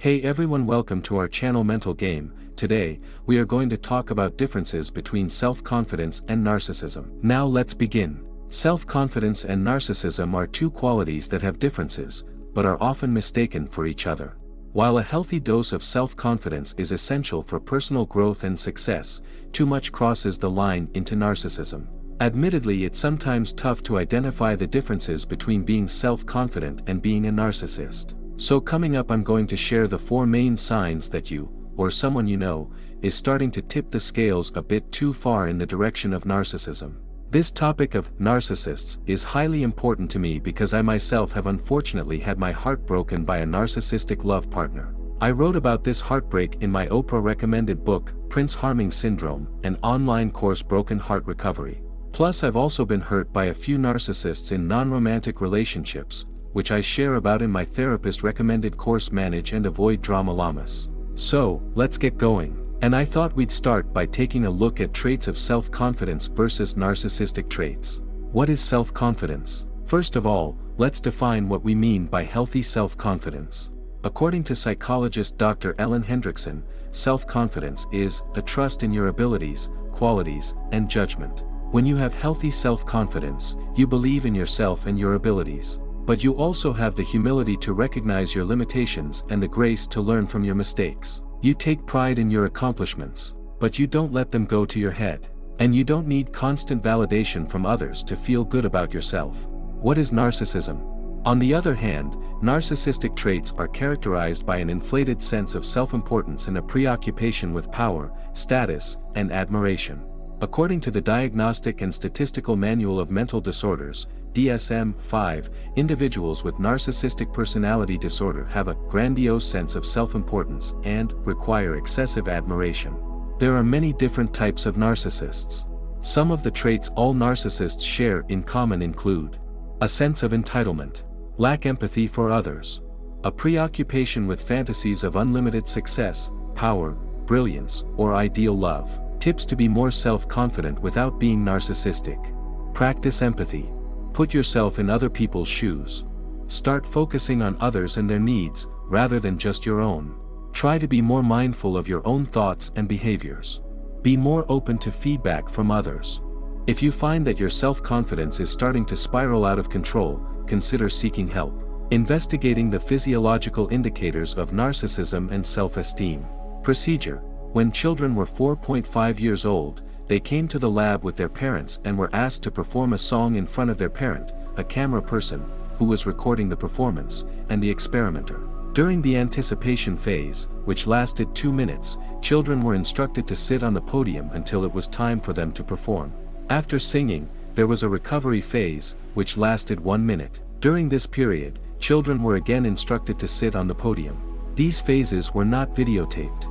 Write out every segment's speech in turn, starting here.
Hey everyone, welcome to our channel Mental Game. Today, we are going to talk about differences between self-confidence and narcissism. Now let's begin. Self-confidence and narcissism are two qualities that have differences, but are often mistaken for each other. While a healthy dose of self-confidence is essential for personal growth and success, too much crosses the line into narcissism. Admittedly, it's sometimes tough to identify the differences between being self-confident and being a narcissist. So coming up, I'm going to share the 4 main signs that you, or someone you know, is starting to tip the scales a bit too far in the direction of narcissism. This topic of narcissists is highly important to me because I myself have unfortunately had my heart broken by a narcissistic love partner. I wrote about this heartbreak in my Oprah-recommended book, Prince Harming Syndrome, an online course, Broken Heart Recovery. Plus, I've also been hurt by a few narcissists in non-romantic relationships, which I share about in my therapist-recommended course, Manage and Avoid Drama Lamas. So, let's get going. And I thought we'd start by taking a look at traits of self-confidence versus narcissistic traits. What is self-confidence? First of all, let's define what we mean by healthy self-confidence. According to psychologist Dr. Ellen Hendrickson, self-confidence is a trust in your abilities, qualities, and judgment. When you have healthy self-confidence, you believe in yourself and your abilities. But you also have the humility to recognize your limitations and the grace to learn from your mistakes. You take pride in your accomplishments, but you don't let them go to your head. And you don't need constant validation from others to feel good about yourself. What is narcissism? On the other hand, narcissistic traits are characterized by an inflated sense of self-importance and a preoccupation with power, status, and admiration. According to the Diagnostic and Statistical Manual of Mental Disorders, DSM-5, individuals with narcissistic personality disorder have a grandiose sense of self-importance and require excessive admiration. There are many different types of narcissists. Some of the traits all narcissists share in common include a sense of entitlement, lack empathy for others, a preoccupation with fantasies of unlimited success, power, brilliance, or ideal love. Tips to be more self-confident without being narcissistic. Practice empathy. Put yourself in other people's shoes. Start focusing on others and their needs, rather than just your own. Try to be more mindful of your own thoughts and behaviors. Be more open to feedback from others. If you find that your self-confidence is starting to spiral out of control, consider seeking help. Investigating the physiological indicators of narcissism and self-esteem. Procedure. When children were 4.5 years old, they came to the lab with their parents and were asked to perform a song in front of their parent, a camera person, who was recording the performance, and the experimenter. During the anticipation phase, which lasted 2 minutes, children were instructed to sit on the podium until it was time for them to perform. After singing, there was a recovery phase, which lasted 1 minute. During this period, children were again instructed to sit on the podium. These phases were not videotaped.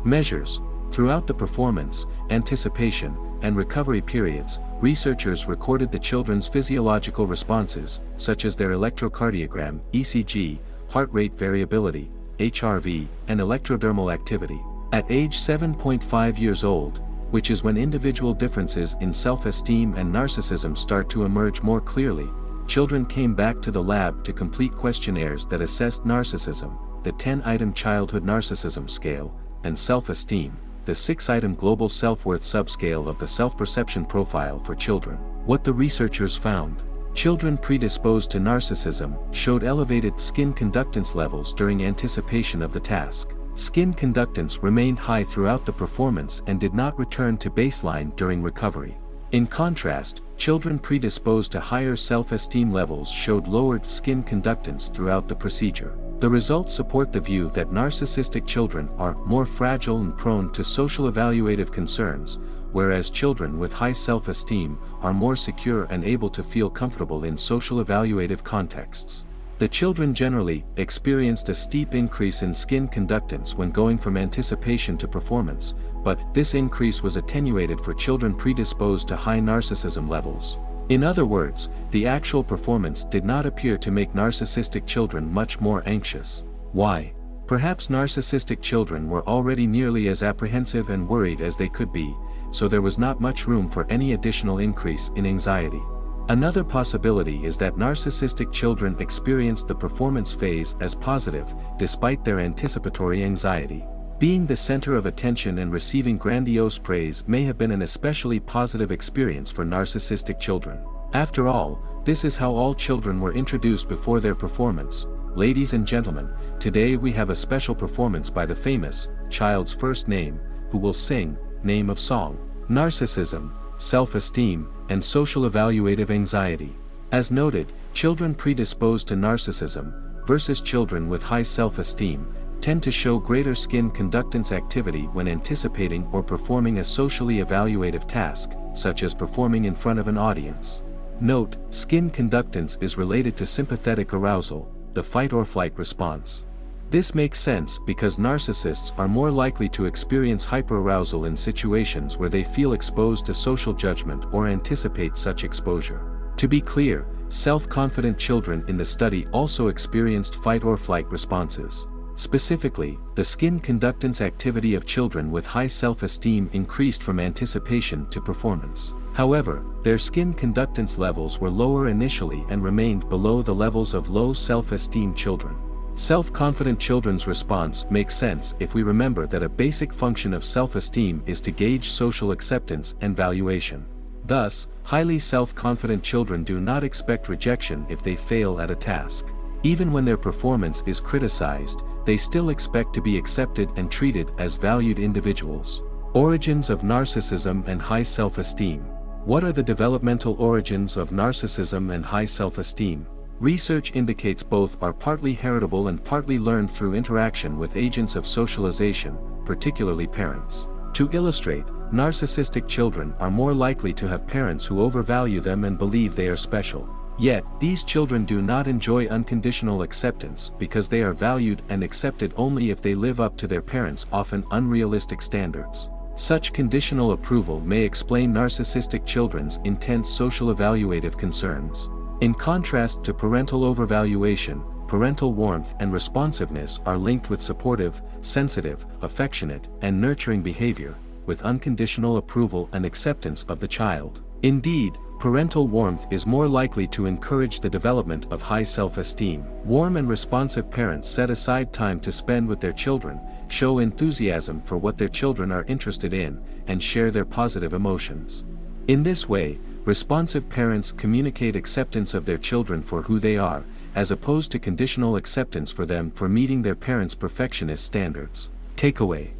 Measures. Throughout the performance, anticipation, and recovery periods, researchers recorded the children's physiological responses, such as their electrocardiogram, ECG, heart rate variability, HRV, and electrodermal activity. At age 7.5 years old, which is when individual differences in self-esteem and narcissism start to emerge more clearly, children came back to the lab to complete questionnaires that assessed narcissism, the 10-item childhood narcissism scale, and self-esteem, the 6-item global self-worth subscale of the self-perception profile for children. What the researchers found: children predisposed to narcissism showed elevated skin conductance levels during anticipation of the task. Skin conductance remained high throughout the performance and did not return to baseline during recovery. In contrast, children predisposed to higher self-esteem levels showed lowered skin conductance throughout the procedure. The results support the view that narcissistic children are more fragile and prone to social evaluative concerns, whereas children with high self-esteem are more secure and able to feel comfortable in social evaluative contexts. The children generally experienced a steep increase in skin conductance when going from anticipation to performance, but this increase was attenuated for children predisposed to high narcissism levels. In other words, the actual performance did not appear to make narcissistic children much more anxious. Why? Perhaps narcissistic children were already nearly as apprehensive and worried as they could be, so there was not much room for any additional increase in anxiety. Another possibility is that narcissistic children experience the performance phase as positive, despite their anticipatory anxiety. Being the center of attention and receiving grandiose praise may have been an especially positive experience for narcissistic children. After all, this is how all children were introduced before their performance. Ladies and gentlemen, today we have a special performance by the famous child's first name, who will sing Name of Song, Narcissism, Self-Esteem, and Social Evaluative Anxiety. As noted, children predisposed to narcissism versus children with high self-esteem tend to show greater skin conductance activity when anticipating or performing a socially evaluative task, such as performing in front of an audience. Note, skin conductance is related to sympathetic arousal, the fight-or-flight response. This makes sense because narcissists are more likely to experience hyperarousal in situations where they feel exposed to social judgment or anticipate such exposure. To be clear, self-confident children in the study also experienced fight-or-flight responses. Specifically, the skin conductance activity of children with high self-esteem increased from anticipation to performance. However, their skin conductance levels were lower initially and remained below the levels of low self-esteem children. Self-confident children's response makes sense if we remember that a basic function of self-esteem is to gauge social acceptance and valuation. Thus, highly self-confident children do not expect rejection if they fail at a task. Even when their performance is criticized, they still expect to be accepted and treated as valued individuals. Origins of narcissism and high self-esteem. What are the developmental origins of narcissism and high self-esteem? Research indicates both are partly heritable and partly learned through interaction with agents of socialization, particularly parents. To illustrate, narcissistic children are more likely to have parents who overvalue them and believe they are special. Yet, these children do not enjoy unconditional acceptance because they are valued and accepted only if they live up to their parents' often unrealistic standards. Such conditional approval may explain narcissistic children's intense social evaluative concerns. In contrast to parental overvaluation, parental warmth and responsiveness are linked with supportive, sensitive, affectionate, and nurturing behavior, with unconditional approval and acceptance of the child. Indeed, parental warmth is more likely to encourage the development of high self-esteem. Warm and responsive parents set aside time to spend with their children, show enthusiasm for what their children are interested in, and share their positive emotions. In this way, responsive parents communicate acceptance of their children for who they are, as opposed to conditional acceptance for them for meeting their parents' perfectionist standards. Takeaway: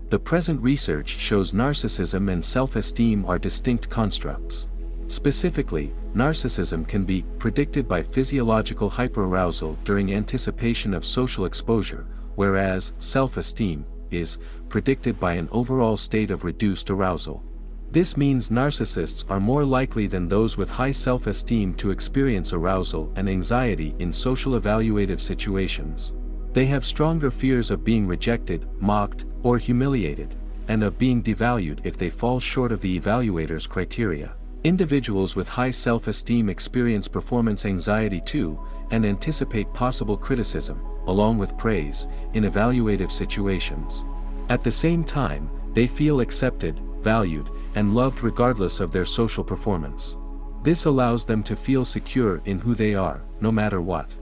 the present research shows narcissism and self-esteem are distinct constructs. Specifically, narcissism can be predicted by physiological hyperarousal during anticipation of social exposure, whereas self-esteem is predicted by an overall state of reduced arousal. This means narcissists are more likely than those with high self-esteem to experience arousal and anxiety in social evaluative situations. They have stronger fears of being rejected, mocked, or humiliated, and of being devalued if they fall short of the evaluator's criteria. Individuals with high self-esteem experience performance anxiety too, and anticipate possible criticism, along with praise, in evaluative situations. At the same time, they feel accepted, valued, and loved regardless of their social performance. This allows them to feel secure in who they are, no matter what.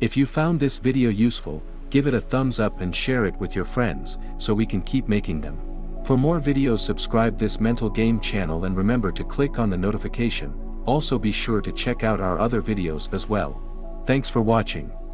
If you found this video useful, give it a thumbs up and share it with your friends, so we can keep making them. For more videos, subscribe this Mental Game channel and remember to click on the notification. Also be sure to check out our other videos as well. Thanks for watching.